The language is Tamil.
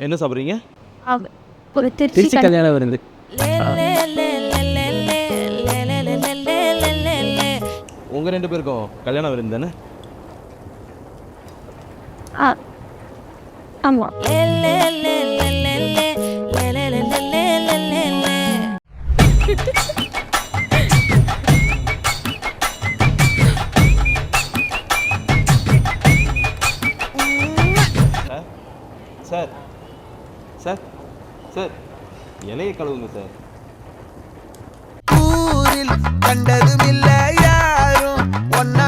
என்ன சாப்பிட்றீங்க? ஒரு திருச்சி கல்யாண விருந்து. உங்கள் 2 பேருக்கும் கல்யாண விருந்து தானே? ஆமாம். சார் சார் சார் இலையை கழுவுங்க சார். ஊரில் கண்டதும் இல்லை யாரும் ஒன்னா